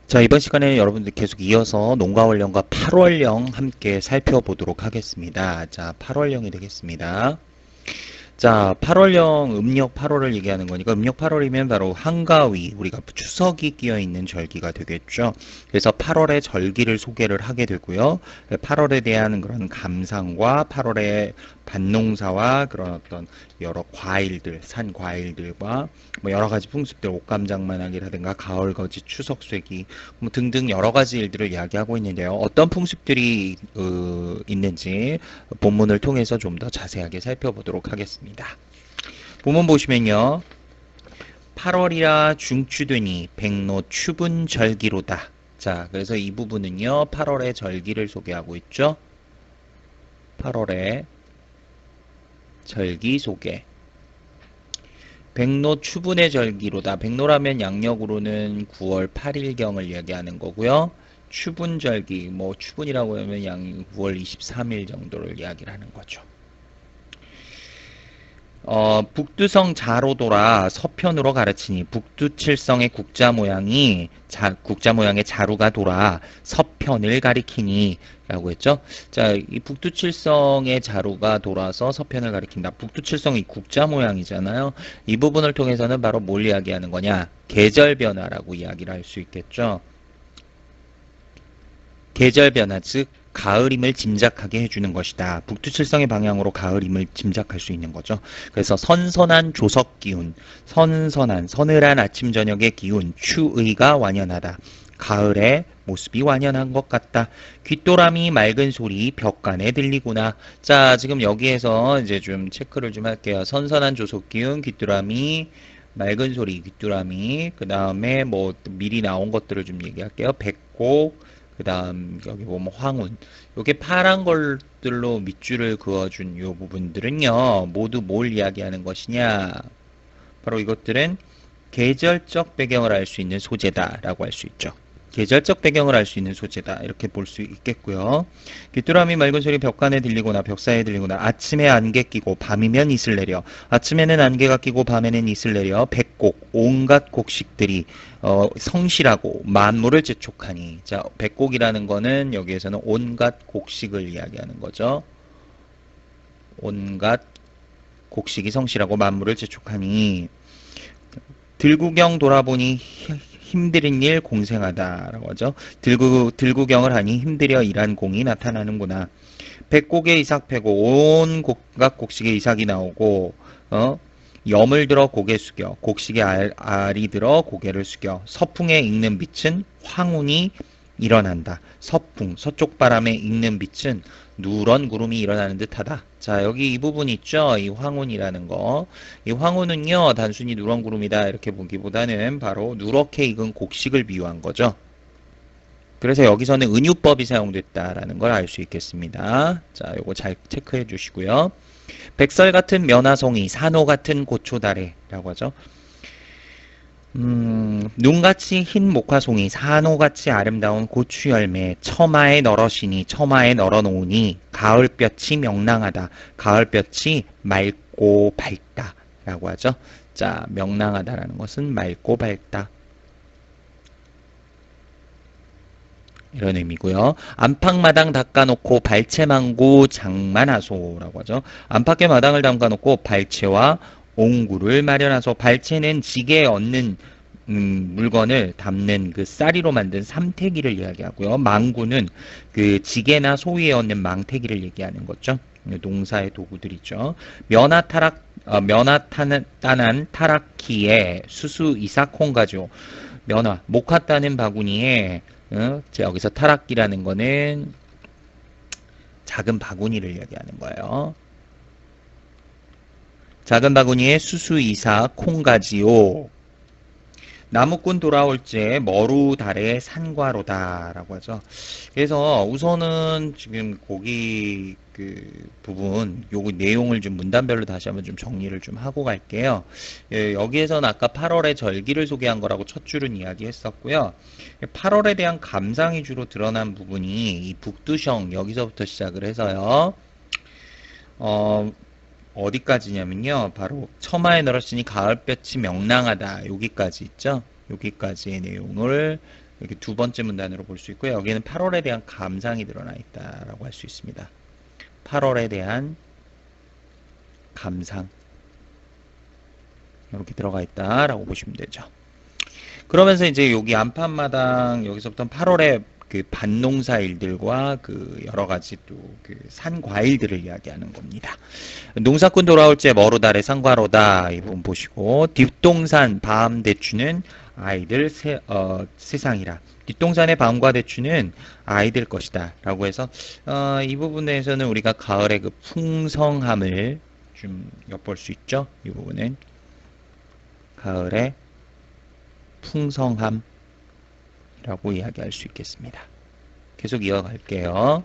자, 이번 시간에 여러분들 계속 이어서 농가원령과 8월령 함께 살펴보도록 하겠습니다. 자, 8월령이 되겠습니다. 자, 8월령, 음력 8월을 얘기하는 거니까 음력 8월이면 바로 한가위, 우리가 추석이 끼어 있는 절기가 되겠죠. 그래서 8월의 절기를 소개를 하게 되고요. 8월에 대한 그런 감상과 8월의 밭농사와 그런 어떤 여러 과일들, 산 과일들과 뭐 여러 가지 풍습들, 옷감장만하기라든가 가을거지, 추석쇠기 뭐 등등 여러 가지 일들을 이야기하고 있는데요. 어떤 풍습들이 있는지 본문을 통해서 좀 더 자세하게 살펴보도록 하겠습니다. 본문 보시면요. 8월이라 중추되니 백로 추분절기로다. 자, 그래서 이 부분은요. 8월의 절기를 소개하고 있죠. 8월의 절기 소개. 백로 추분의 절기로다. 백로라면 양력으로는 9월 8일경을 이야기하는 거고요. 추분절기, 뭐 추분이라고 하면 양 9월 23일 정도를 이야기를 하는 거죠. 북두성 자로도라 서편으로 가르치니 북두칠성의 국자 모양의 자루가 돌아 서편을 가리키니 라고 했죠. 자, 이 북두칠성의 자루가 돌아서 서편을 가리킨다. 북두칠성이 국자 모양이잖아요. 이 부분을 통해서는 바로 뭘 이야기하는 거냐? 계절 변화라고 이야기를 할 수 있겠죠. 계절 변화, 즉 가을임을 짐작하게 해주는 것이다. 북두칠성의 방향으로 가을임을 짐작할 수 있는 거죠. 그래서 선선한 조석 기운, 서늘한 아침 저녁의 기운, 추의가 완연하다. 가을의 모습이 완연한 것 같다. 귓도람이 맑은 소리 벽간에 들리구나. 자, 지금 여기에서 이제 좀 체크를 좀 할게요. 선선한 조석 기운, 귓도람이 맑은 소리, 귀뚜라미, 그 다음에 뭐 미리 나온 것들을 좀 얘기할게요. 백곡, 그 다음 여기 보면 황혼. 요게 파란 것들로 밑줄을 그어준 요 부분들은요. 모두 뭘 이야기하는 것이냐. 바로 이것들은 계절적 배경을 알 수 있는 소재다라고 할 수 있죠. 계절적 배경을 알 수 있는 소재다 이렇게 볼 수 있겠고요. 귀뚜라미 맑은 소리 벽간에 들리거나 벽 사이에 들리거나 아침에 안개 끼고 밤이면 이슬 내려 아침에는 안개가 끼고 밤에는 이슬 내려 백곡 온갖 곡식들이 성실하고 만물을 재촉하니 자 백곡이라는 거는 여기에서는 온갖 곡식을 이야기하는 거죠. 온갖 곡식이 성실하고 만물을 재촉하니 들구경 돌아보니 힘들인 일 공생하다라고 하죠. 들구경을 하니 힘들여 일한 공이 나타나는구나. 백곡에 이삭 패고 온 곡각 곡식에 이삭이 나오고 염을 들어 고개 숙여 곡식에 알이 들어 고개를 숙여 서풍에 익는 빛은 황혼이 일어난다. 서풍, 서쪽 바람에 익는 빛은 누런 구름이 일어나는 듯하다. 자, 여기 이 부분 있죠? 이 황혼이라는 거. 이 황혼은요, 단순히 누런 구름이다 이렇게 보기보다는 바로 누렇게 익은 곡식을 비유한 거죠. 그래서 여기서는 은유법이 사용됐다라는 걸 알 수 있겠습니다. 자, 요거 잘 체크해 주시고요. 백설 같은 면화송이, 산호 같은 고초다래라고 하죠. 눈같이 흰 목화송이, 산호같이 아름다운 고추열매, 처마에 널어시니, 처마에 널어놓으니, 가을볕이 명랑하다. 가을볕이 맑고 밝다. 라고 하죠. 자, 명랑하다라는 것은 맑고 밝다. 이런 의미고요. 안팎마당 닦아놓고 발채망고 장만하소라고 하죠. 안팎의 마당을 담가놓고 발채와 옹구를 마련하소. 발채는 지게에 얹는 물건을 담는 그 쌀이로 만든 삼태기를 이야기하고요. 망구는 그 지게나 소위에 얹는 망태기를 얘기하는 거죠. 농사의 도구들이죠. 면화 따난 타락기에 수수 이삭콩가죠. 면화, 목화 따는 바구니에 여기서 타락기라는 거는 작은 바구니를 이야기하는 거예요. 작은 바구니에 수수 이삭 콩가지요. 나무꾼 돌아올 제 머루 달의 산과로다 라고 하죠. 그래서 우선은 지금 거기 그 부분 요거 내용을 좀 문단별로 다시 한번 좀 정리를 좀 하고 갈게요. 예, 여기에서는 아까 8월의 절기를 소개한 거라고 첫 줄은 이야기했었고요. 8월에 대한 감상이 주로 드러난 부분이 이 북두성 여기서부터 시작을 해서요. 어디까지냐면요. 바로 처마에 널었으니 가을볕이 명랑하다. 여기까지 있죠. 여기까지의 내용을 이렇게 두 번째 문단으로 볼 수 있고요. 여기에는 8월에 대한 감상이 드러나 있다라고 할 수 있습니다. 8월에 대한 감상 이렇게 들어가 있다라고 보시면 되죠. 그러면서 이제 여기 안판마당 여기서부터 8월에 그 밭농사 일들과 그 여러 가지 또 그 산 과일들을 이야기하는 겁니다. 농사꾼 돌아올 때 머루달에 상과로다 이 부분 보시고 뒷동산 밤 대추는 아이들 세상이라 뒷동산의 밤과 대추는 아이들 것이다 라고 해서 이 부분에서는 우리가 가을의 그 풍성함을 좀 엿볼 수 있죠. 이 부분은 가을의 풍성함이라고 이야기할 수 있겠습니다. 계속 이어갈게요.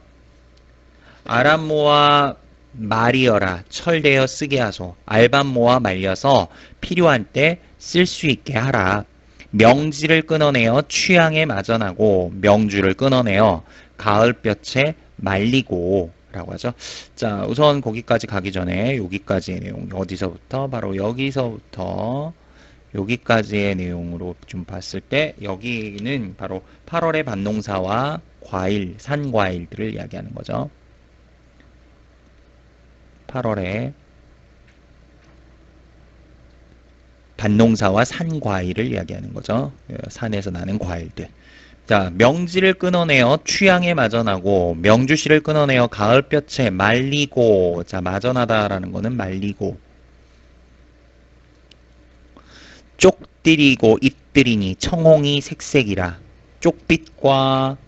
아람모와 말이여라 철대어 쓰게 하소. 알밤모와 말려서 필요한 때 쓸 수 있게 하라. 명지를 끊어내어 취향에 마전하고 명주를 끊어내어 가을볕에 말리고 라고 하죠. 자, 우선 거기까지 가기 전에 여기까지의 내용 어디서부터 바로 여기서부터 여기까지의 내용으로 좀 봤을 때 여기는 바로 8월의 밭농사와 과일, 산과일들을 이야기하는 거죠. 8월에 밭농사와 산과일을 이야기하는 거죠. 산에서 나는 과일들. 자, 명지를 끊어내어 취향에 마전하고 명주씨를 끊어내어 가을볕에 말리고. 자, 마전하다라는 거는 말리고. 쪽들이고 잎들이니 청홍이 색색이라. 쪽빛과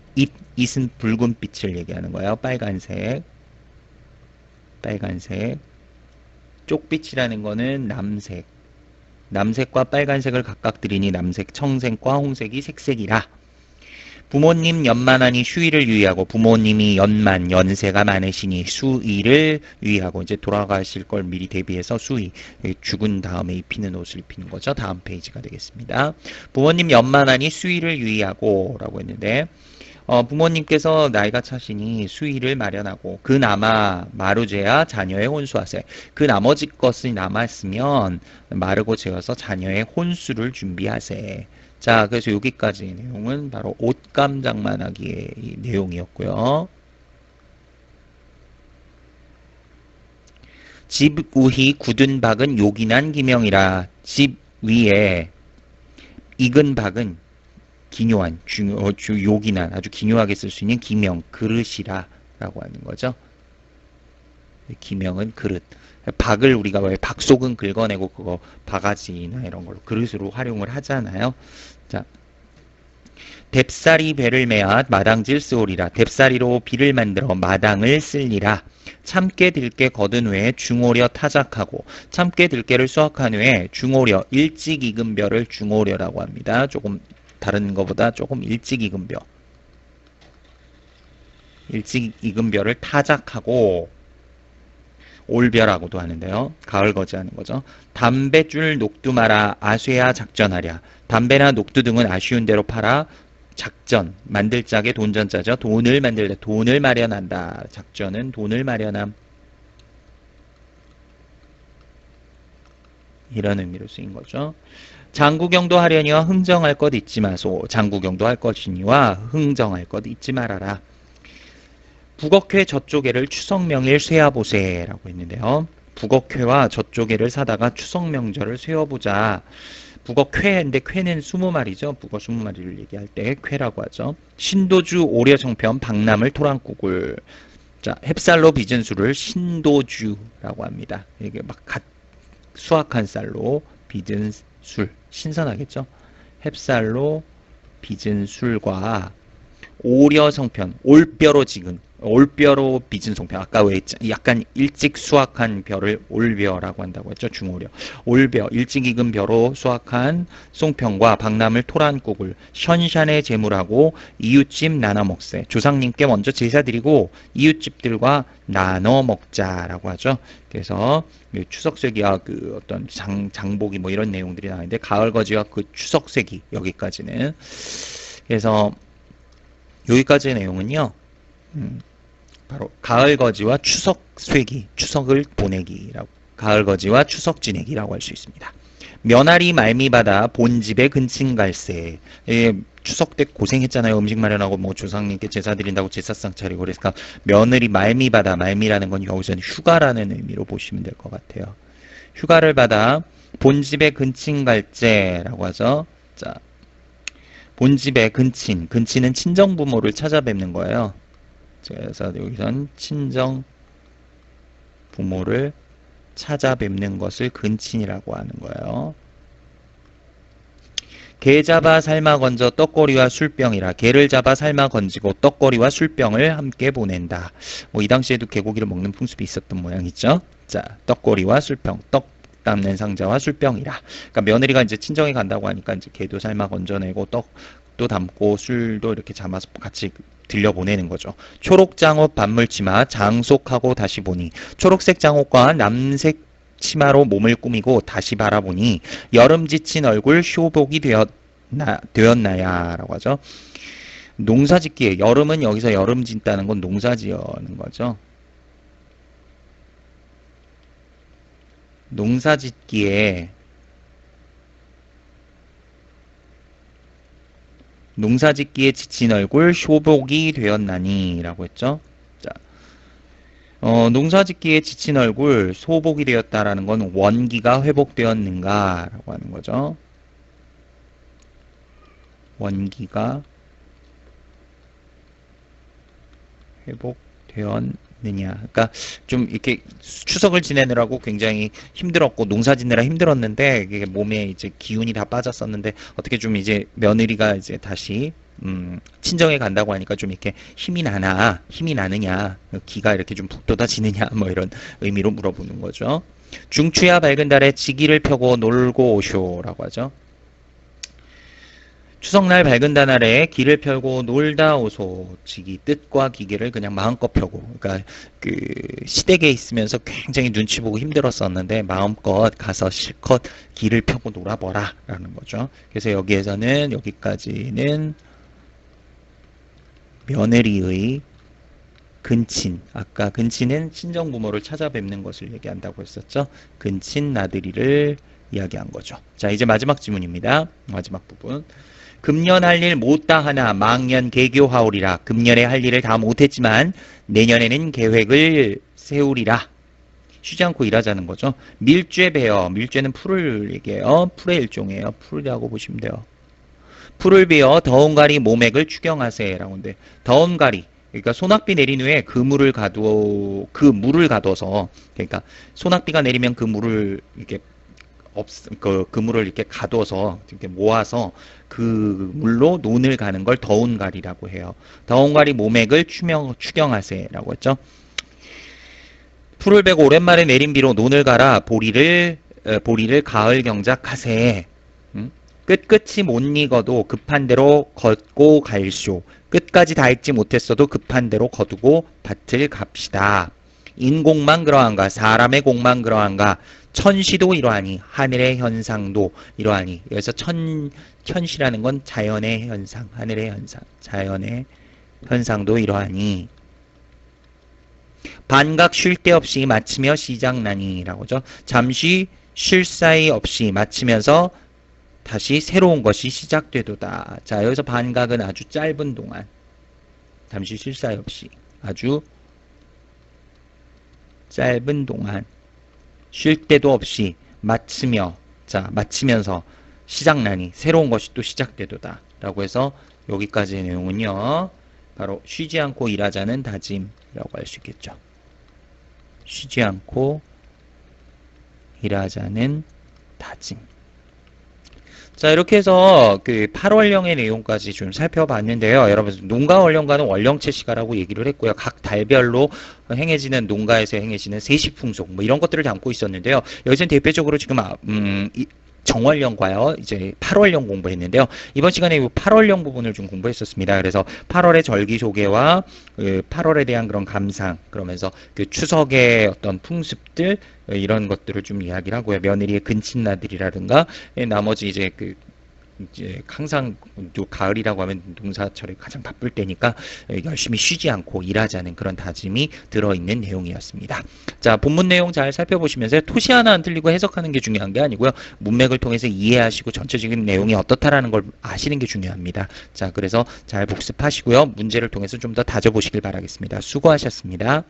잇은 붉은빛을 얘기하는 거예요. 빨간색. 빨간색. 쪽빛이라는 거는 남색. 남색과 빨간색을 각각 들이니 남색, 청색과 홍색이 색색이라. 부모님 연만하니 휴일을 유의하고 부모님이 연세가 많으시니 수의를 유의하고 이제 돌아가실 걸 미리 대비해서 수의, 죽은 다음에 입히는 옷을 입히는 거죠. 다음 페이지가 되겠습니다. 부모님 연만하니 수의를 유의하고 라고 했는데 부모님께서 나이가 차시니 수의를 마련하고 그나마 마루제야 자녀의 혼수하세. 그 나머지 것이 남았으면 마르고 재어서 자녀의 혼수를 준비하세. 자, 그래서 여기까지의 내용은 바로 옷감 장만하기의 내용이었고요. 집 우히 굳은 박은 요긴한 기명이라. 집 위에 익은 박은 기묘한, 요긴한, 아주 기묘하게 쓸 수 있는 기명, 그릇이라 라고 하는 거죠. 기명은 그릇. 박을 우리가 왜 박속은 긁어내고 그거 바가지나 이런 걸로 그릇으로 활용을 하잖아요. 자, 뎁사리 배를 매야 마당질 쓰오리라. 뎁사리로 비를 만들어 마당을 쓸리라. 참깨 들깨 거둔 후에 중오려 타작하고 참깨 들깨를 수확한 후에 중오려 일찍 익은 벼를 중오려라고 합니다. 조금 다른 것보다 조금 일찍 익은 벼. 일찍 익은 벼를 타작하고 올벼라고도 하는데요. 가을거지 하는 거죠. 담배줄 녹두 마라 아쇠야 작전하랴. 담배나 녹두 등은 아쉬운 대로 팔아 작전, 만들 짝에 돈전자죠. 돈을 만들다, 돈을 마련한다. 작전은 돈을 마련함. 이런 의미로 쓰인 거죠. 장구경도 하려니와 흥정할 것 잊지 마소. 장구경도 할 것이니와 흥정할 것 잊지 말아라. 북억회 저쪽에를 추석명일 쇠야보세 라고 했는데요. 북억회와 저쪽에를 사다가 추석명절을 쇠어보자. 북억회인데 쾌는 20마리죠. 북어 20마리를 얘기할 때 쾌라고 하죠. 신도주 오려정편 박나물 토랑국을. 자, 햅쌀로 빚은 술을 신도주라고 합니다. 이게 막 수확한 쌀로 빚은 술. 신선하겠죠. 햅쌀로 빚은 술과 오려성편, 올벼로 지근, 올벼로 빚은 송편. 아까 왜 약간 일찍 수확한 벼를 올벼라고 한다고 했죠. 중오려. 올벼, 일찍 익은 벼로 수확한 송편과 박나물 토란국을 션샨의 제물하고 이웃집 나눠 먹세. 조상님께 먼저 제사드리고 이웃집들과 나눠 먹자라고 하죠. 그래서 추석세기와 그 어떤 장보기 뭐 이런 내용들이 나오는데 가을거지와 그 추석세기 여기까지는. 그래서 여기까지의 내용은요. 바로 가을거지와 추석쇠기, 추석을 보내기라고, 가을거지와 추석 지내기라고 할 수 있습니다. 며느리 말미받아 본집에 근친갈세. 예, 추석 때 고생했잖아요. 음식 마련하고 뭐 조상님께 제사 드린다고 제사상 차리고 그러니까 며느리 말미받아 말미라는 건 여기서는 휴가라는 의미로 보시면 될 것 같아요. 휴가를 받아 본집에 근친갈제라고 하죠. 자, 본집에 근친은 친정 부모를 찾아뵙는 거예요. 그래서 여기선 친정 부모를 찾아뵙는 것을 근친이라고 하는 거예요. 개 잡아 삶아 건져 떡거리와 술병이라. 개를 잡아 삶아 건지고 떡거리와 술병을 함께 보낸다. 뭐 이 당시에도 개고기를 먹는 풍습이 있었던 모양이죠. 자, 떡거리와 술병, 떡 담는 상자와 술병이라. 그러니까 며느리가 이제 친정에 간다고 하니까 이제 개도 삶아 건져내고 떡도 담고 술도 이렇게 담아서 같이 들려보내는 거죠. 초록 장옷 반물치마 장속하고 다시 보니. 초록색 장옷과 남색 치마로 몸을 꾸미고 다시 바라보니 여름 지친 얼굴 쇼복이 되었나야 라고 하죠. 농사짓기에 여름은 여기서 여름 짓다는 건 농사지어는 거죠. 농사짓기에 지친 얼굴 쇼복이 되었나니 라고 했죠. 자, 농사짓기에 지친 얼굴 소복이 되었다라는 건 원기가 회복되었는가 라고 하는 거죠. 원기가 회복되었느냐. 그러니까 좀 이렇게 추석을 지내느라고 굉장히 힘들었고 농사 짓느라 힘들었는데 이게 몸에 이제 기운이 다 빠졌었는데 어떻게 좀 이제 며느리가 이제 다시 친정에 간다고 하니까 좀 이렇게 힘이 나느냐, 기가 이렇게 좀 북돋아지느냐, 뭐 이런 의미로 물어보는 거죠. 중추야 밝은 달에 지기를 펴고 놀고 오쇼라고 하죠. 추석날 밝은 달 아래 기를 펴고 놀다 오소. 지기 뜻과 기계를 그냥 마음껏 펴고. 그러니까 그 시댁에 있으면서 굉장히 눈치 보고 힘들었었는데 마음껏 가서 실컷 기를 펴고 놀아보라라는 거죠. 그래서 여기에서는 여기까지는 며느리의 근친. 아까 근친은 친정 부모를 찾아뵙는 것을 얘기한다고 했었죠. 근친 나들이를 이야기한 거죠. 자, 이제 마지막 지문입니다. 마지막 부분. 금년 할 일 못다 하나 망년 개교하오리라. 금년에 할 일을 다 못했지만 내년에는 계획을 세우리라. 쉬지 않고 일하자는 거죠. 밀죄 베어. 밀죄는 풀을 얘기해요. 풀의 일종이에요. 풀이라고 보시면 돼요. 풀을 베어 더운 가리 모맥을 추경하세라고 하는데 더운 가리. 그러니까 소낙비 내린 후에 그 물을 가둬서 그러니까 소낙비가 내리면 그 물을 이렇게 그 물을 이렇게 가둬서 이렇게 모아서 그 물로 논을 가는 걸 더운 가리라고 해요. 더운 가리 모맥을 추경하세라고 했죠. 풀을 베고 오랜만에 내린 비로 논을 갈아 보리를 가을 경작하세. 끝끝이 못 익어도 급한 대로 걷고 갈쇼. 끝까지 다 읽지 못했어도 급한 대로 거두고 밭을 갑시다. 인공만 그러한가 사람의 공만 그러한가 천시도 이러하니 하늘의 현상도 이러하니. 여기서 천시라는 건 자연의 현상, 하늘의 현상, 자연의 현상도 이러하니. 반각 쉴 데 없이 마치며 시작나니 라고 하죠. 잠시 쉴 사이 없이 마치면서 다시 새로운 것이 시작되도다. 자, 여기서 반각은 아주 짧은 동안, 잠시 쉴 사이 없이 아주 짧은 동안 쉴 때도 없이 마치면서 시작나니 새로운 것이 또 시작되도다 라고 해서 여기까지의 내용은요 바로 쉬지 않고 일하자는 다짐이라고 할 수 있겠죠. 쉬지 않고 일하자는 다짐. 자, 이렇게 해서 그 8월령의 내용까지 좀 살펴봤는데요. 여러분, 농가 월령과는 월령체 시가라고 얘기를 했고요. 각 달별로 행해지는 농가에서 행해지는 세시풍속 뭐 이런 것들을 담고 있었는데요. 여기서는 대표적으로 지금 정월령과요, 이제 8월령 공부했는데요. 이번 시간에 8월령 부분을 좀 공부했었습니다. 그래서 8월의 절기 소개와 8월에 대한 그런 감상, 그러면서 그 추석의 어떤 풍습들, 이런 것들을 좀 이야기를 하고요. 며느리의 근친나들이라든가, 나머지 이제 그 이제 항상 또 가을이라고 하면 농사철에 가장 바쁠 때니까 열심히 쉬지 않고 일하자는 그런 다짐이 들어있는 내용이었습니다. 자, 본문 내용 잘 살펴보시면서 토시 하나 안 틀리고 해석하는 게 중요한 게 아니고요. 문맥을 통해서 이해하시고 전체적인 내용이 어떻다라는 걸 아시는 게 중요합니다. 자, 그래서 잘 복습하시고요. 문제를 통해서 좀 더 다져보시길 바라겠습니다. 수고하셨습니다.